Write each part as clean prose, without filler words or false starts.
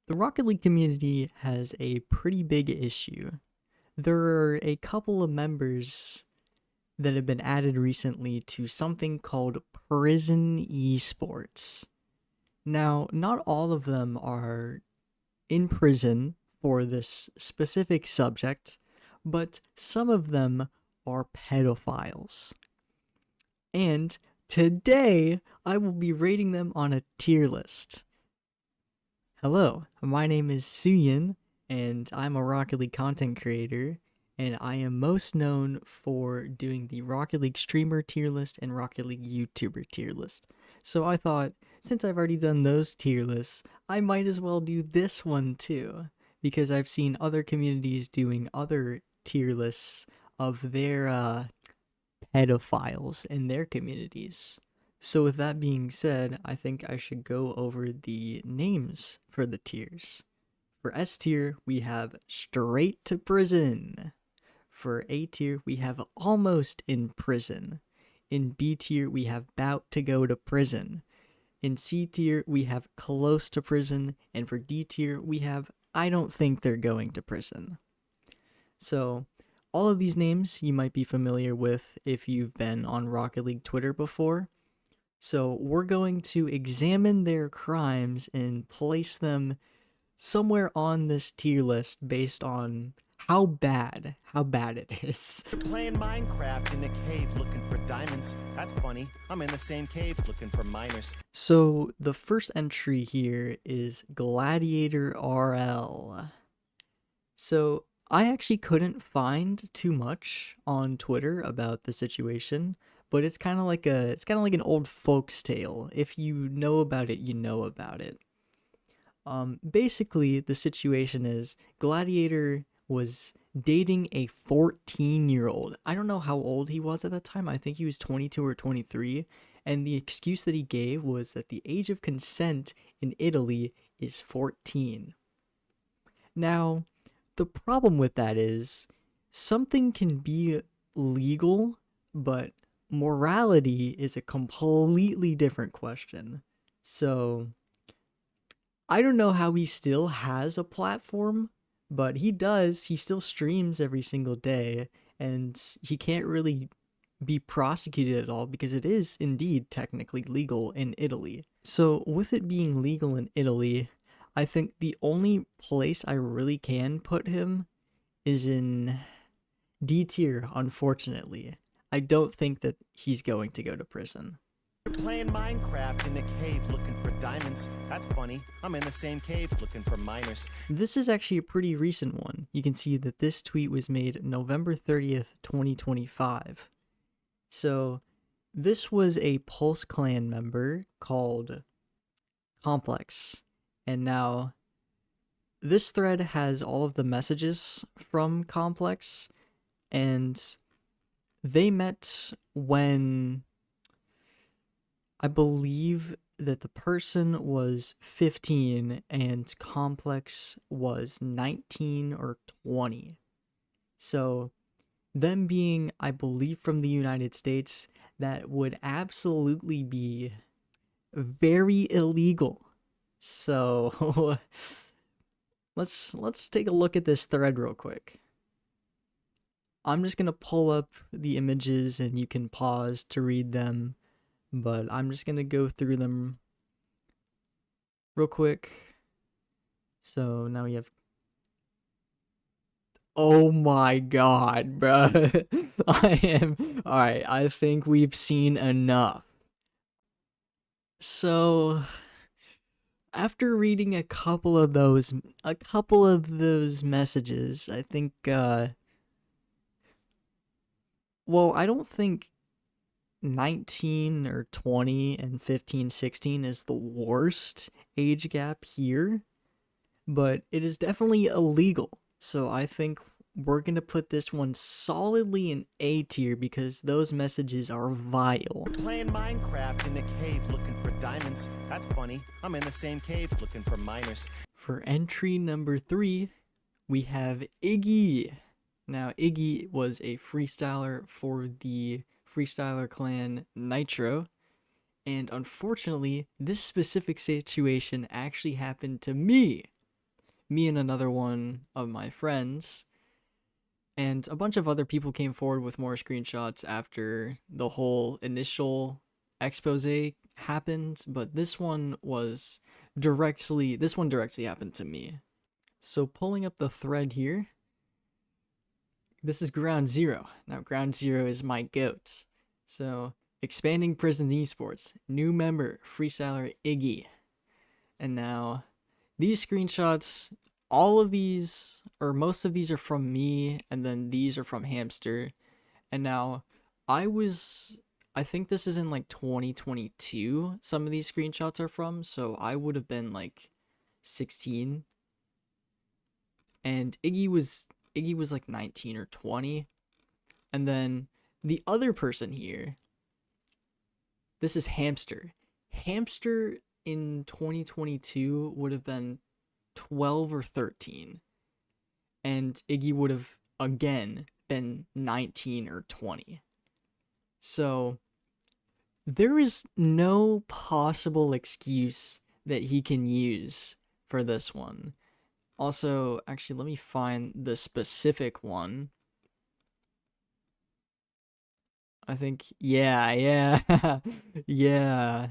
The Rocket League community has a pretty big issue. There are a couple of members that have been added recently to something called prison esports. Now, not all of them are in prison for this specific subject, but some of them are pedophiles. And today, I will be rating them on a tier list. Hello, my name is Suyin, and I'm a Rocket League content creator, and I am most known for doing the Rocket League streamer tier list and Rocket League YouTuber tier list. So I thought, since I've already done those tier lists, I might as well do this one too, because I've seen other communities doing other tier lists of their pedophiles in their communities. So, with that being said, I think I should go over the names for the tiers. For S tier, we have straight to prison. For A tier, we have almost in prison. In B tier, we have about to go to prison. In C tier, we have close to prison. And for D tier, we have I don't think they're going to prison. So, all of these names you might be familiar with if you've been on Rocket League Twitter before. So we're going to examine their crimes and place them somewhere on this tier list based on how bad it is. You're playing Minecraft in a cave looking for diamonds. That's funny. I'm in the same cave looking for miners. So the first entry here is Gladiator RL. So I actually couldn't find too much on Twitter about the situation, but it's kind of like an old folks tale. If you know about it, you know about it. Basically, the situation is Gladiator was dating a 14-year-old. I don't know how old he was at the time. I think he was 22 or 23, and the excuse that he gave was that the age of consent in Italy is 14. Now, the problem with that is something can be legal, but morality is a completely different question. So, I don't know how he still has a platform, but he does. He still streams every single day, and he can't really be prosecuted at all because it is indeed technically legal in Italy. So, with it being legal in Italy, I think the only place I really can put him is in D tier, unfortunately. I don't think that he's going to go to prison. You're playing Minecraft in a cave looking for diamonds. That's funny. I'm in the same cave looking for miners. This is actually a pretty recent one. You can see that this tweet was made November 30th, 2025. So, this was a Pulse Clan member called Complex. And now, this thread has all of the messages from Complex, and they met when I believe that the person was 15 and Complex was 19 or 20. So, them being, I believe, from the United States, that would absolutely be very illegal. So, let's take a look at this thread real quick. I'm just gonna pull up the images and you can pause to read them, but I'm just gonna go through them real quick. So now we have. Oh my god, bruh. Alright, I think we've seen enough. So, after reading a couple of those messages, I think, well, I don't think 19 or 20 and 15, 16 is the worst age gap here, but it is definitely illegal. So I think we're going to put this one solidly in A tier because those messages are vile. You're playing Minecraft in a cave looking for diamonds. That's funny. I'm in the same cave looking for miners. For entry number 3, we have Iggy. Now, Iggy was a freestyler for the Freestyler clan Nitro, and unfortunately, this specific situation actually happened to me. me and another one of my friends, and a bunch of other people came forward with more screenshots after the whole initial expose happened, but this one directly happened to me. So pulling up the thread here, this is Ground Zero. Now Ground Zero is my goat. So expanding prison esports, new member, freestyler Iggy. And now these screenshots, all of these, or most of these are from me, and then these are from Hamster. And now I think this is in like 2022, some of these screenshots are from, so I would have been like 16. And Iggy was like 19 or 20. And then the other person here, this is Hamster. Hamster in 2022 would have been 12 or 13. And Iggy would have again been 19 or 20. So there is no possible excuse that he can use for this one. Also, actually, let me find the specific one. I think, yeah, yeah.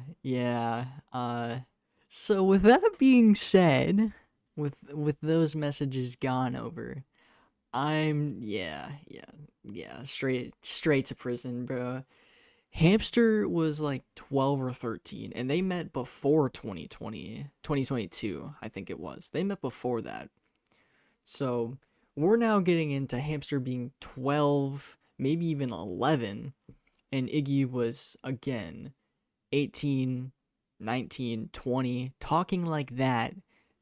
So with that being said, with those messages gone over, straight to prison, bro. Hamster was like 12 or 13, and they met before 2022, I think it was. They met before that. So we're now getting into Hamster being 12, maybe even 11, and Iggy was, again, 18, 19, 20, talking like that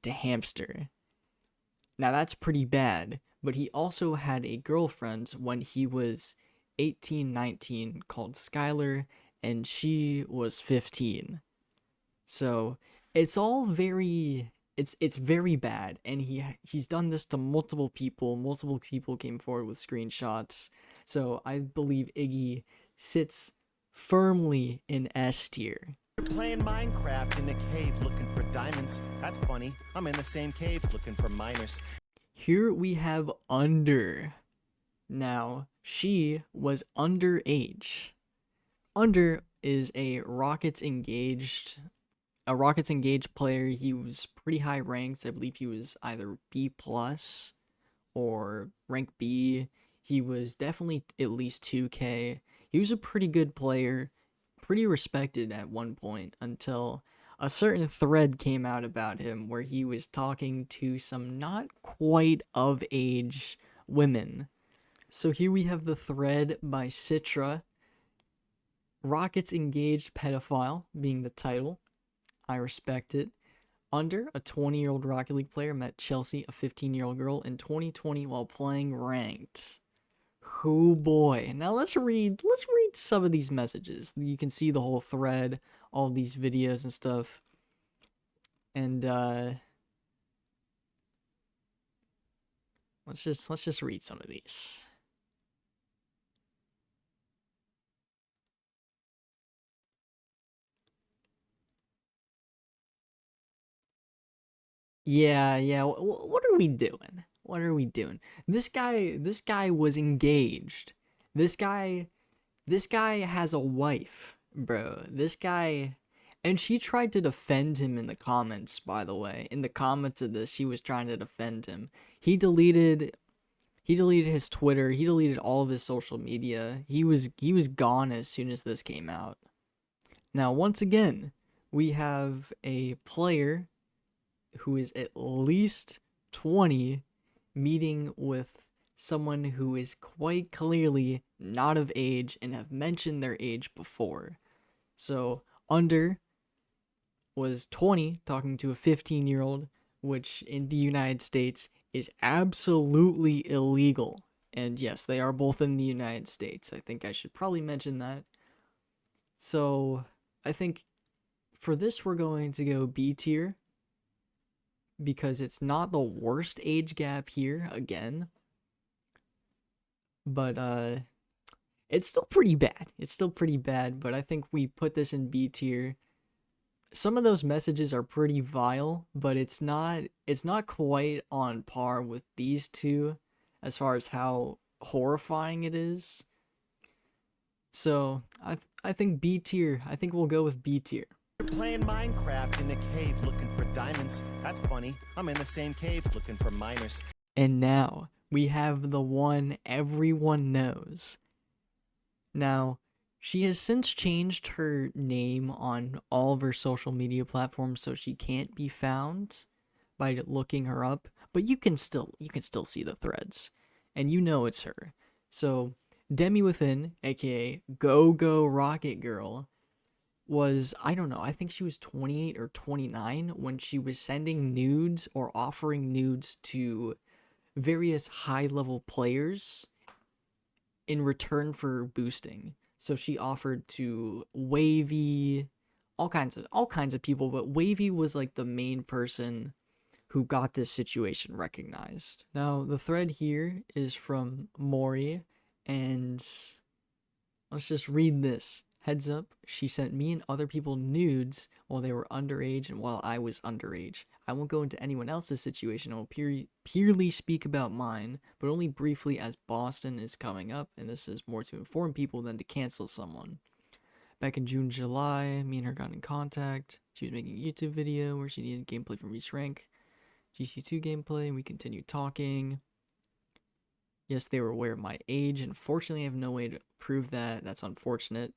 to Hamster. Now that's pretty bad, but he also had a girlfriend when he was 18, 19 called Skylar, and she was 15. So it's all very it's very bad, and he's done this to multiple people. Multiple people came forward with screenshots. So I believe Iggy sits firmly in S tier. You're playing Minecraft in a cave looking for diamonds. That's funny. I'm in the same cave looking for miners. Here we have Under. Now, she was underage. Under is a Rockets engaged player. He was pretty high ranked. I believe he was either B plus or rank B. He was definitely at least 2K. He was a pretty good player, pretty respected at one point, until a certain thread came out about him where he was talking to some not quite of age women. So here we have the thread by Citra. Rockets engaged pedophile being the title. I respect it. Under, a 20-year-old Rocket League player met Chelsea, a 15-year-old girl, in 2020 while playing ranked. Oh boy. Now let's read some of these messages. You can see the whole thread, all these videos and stuff. And let's just read some of these. Yeah. What are we doing? What are we doing? This guy was engaged. This guy has a wife, bro. This guy, and she tried to defend him in the comments, by the way. In the comments of this, she was trying to defend him. He deleted his Twitter. He deleted all of his social media. He was gone as soon as this came out. Now, once again, we have a player who is at least 20 meeting with someone who is quite clearly not of age and have mentioned their age before. So, Under was 20 talking to a 15-year-old, which in the United States is absolutely illegal. And yes, they are both in the United States. I think I should probably mention that. So, I think for this we're going to go B tier, because it's not the worst age gap here again, but it's still pretty bad. But I think we put this in B tier some of those messages are pretty vile, but it's not quite on par with these two as far as how horrifying it is. So I think B tier. I think we'll go with B tier. You're playing Minecraft in a cave looking for diamonds. That's funny. I'm in the same cave looking for miners. And now we have the one everyone knows. Now, she has since changed her name on all of her social media platforms so she can't be found by looking her up, but you can still see the threads and you know it's her. So, Demi Within, aka Go Go Rocket Girl, was, I don't know, I think she was 28 or 29 when she was sending nudes or offering nudes to various high level players in return for boosting. So she offered to Wavy, all kinds of people, but Wavy was like the main person who got this situation recognized. Now, the thread here is from Mori, and let's just read this. Heads up, she sent me and other people nudes while they were underage and while I was underage. I won't go into anyone else's situation. I will purely speak about mine, but only briefly as Boston is coming up, and this is more to inform people than to cancel someone. Back in June, July, me and her got in contact. She was making a YouTube video where she needed gameplay from each rank. GC2 gameplay, and we continued talking. Yes, they were aware of my age, and fortunately I have no way to prove that. That's unfortunate.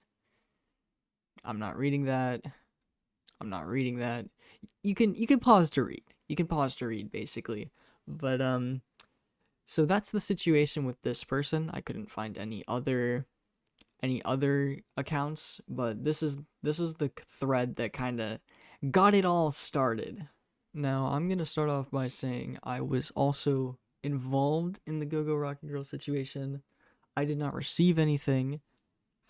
I'm not reading that. I'm not reading that. You can pause to read. You can pause to read basically. But so that's the situation with this person. I couldn't find any other accounts, but this is the thread that kind of got it all started. Now, I'm going to start off by saying I was also involved in the Go-Go Rocket Girl situation. I did not receive anything.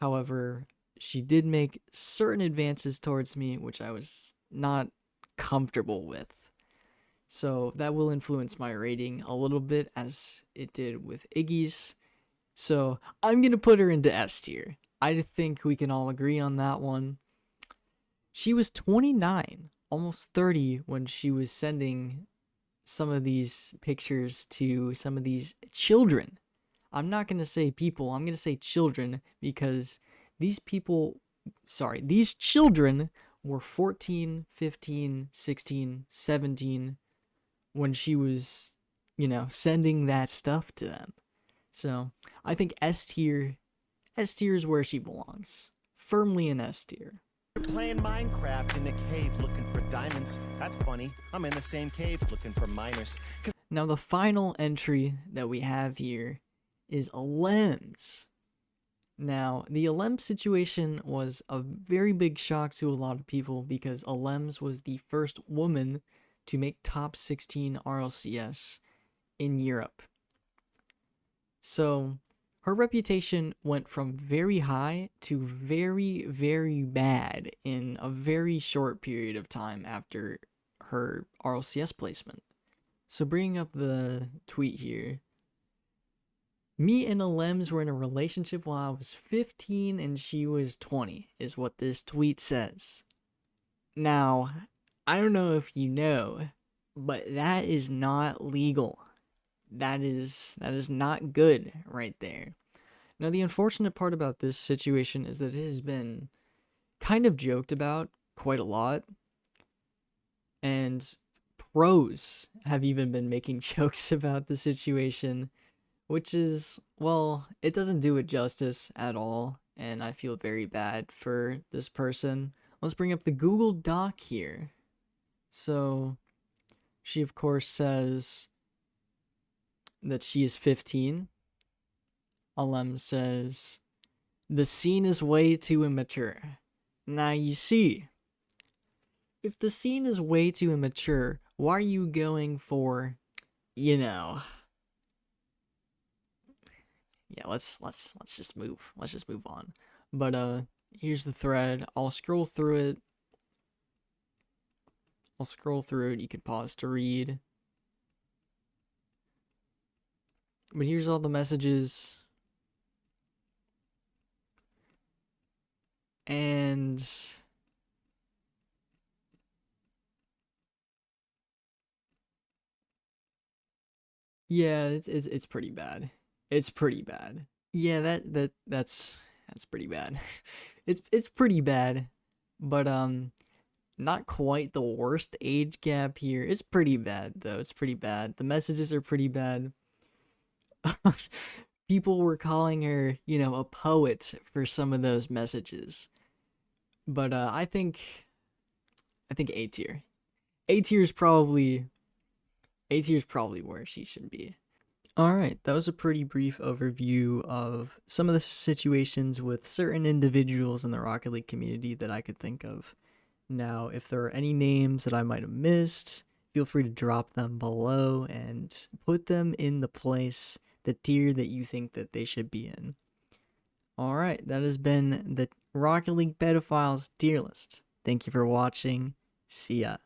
However, she did make certain advances towards me, which I was not comfortable with. So that will influence my rating a little bit as it did with Iggy's. So I'm going to put her into S tier. I think we can all agree on that one. She was 29, almost 30, when she was sending some of these pictures to some of these children. I'm not going to say people, I'm going to say children because these children were 14, 15, 16, 17 when she was, sending that stuff to them. So I think S tier is where she belongs. Firmly in S tier. You're playing Minecraft in a cave looking for diamonds. That's funny. I'm in the same cave looking for miners. Now the final entry that we have here is Alems. Now, the Alems situation was a very big shock to a lot of people because Alems was the first woman to make top 16 RLCS in Europe. So, her reputation went from very high to very, very bad in a very short period of time after her RLCS placement. So, bringing up the tweet here. Me and Alems were in a relationship while I was 15 and she was 20, is what this tweet says. Now, I don't know if you know, but that is not legal. That is not good right there. Now, the unfortunate part about this situation is that it has been kind of joked about quite a lot, and pros have even been making jokes about the situation, which is, well, it doesn't do it justice at all, and I feel very bad for this person. Let's bring up the Google Doc here. So, she of course says that she is 15. Alem says, the scene is way too immature. Now you see, if the scene is way too immature, why are you going for, yeah, let's just move. Let's just move on. But here's the thread. I'll scroll through it. You can pause to read. But here's all the messages. And Yeah, it's pretty bad. It's pretty bad. Yeah, that's pretty bad. It's pretty bad, but not quite the worst age gap here. It's pretty bad though. It's pretty bad. The messages are pretty bad. People were calling her, a poet for some of those messages. But I think A tier. A tier is probably A tier is probably where she should be. All right, that was a pretty brief overview of some of the situations with certain individuals in the Rocket League community that I could think of. Now, if there are any names that I might have missed, feel free to drop them below and put them in the tier that you think that they should be in. All right, that has been the Rocket League Pedophiles tier list. Thank you for watching. See ya.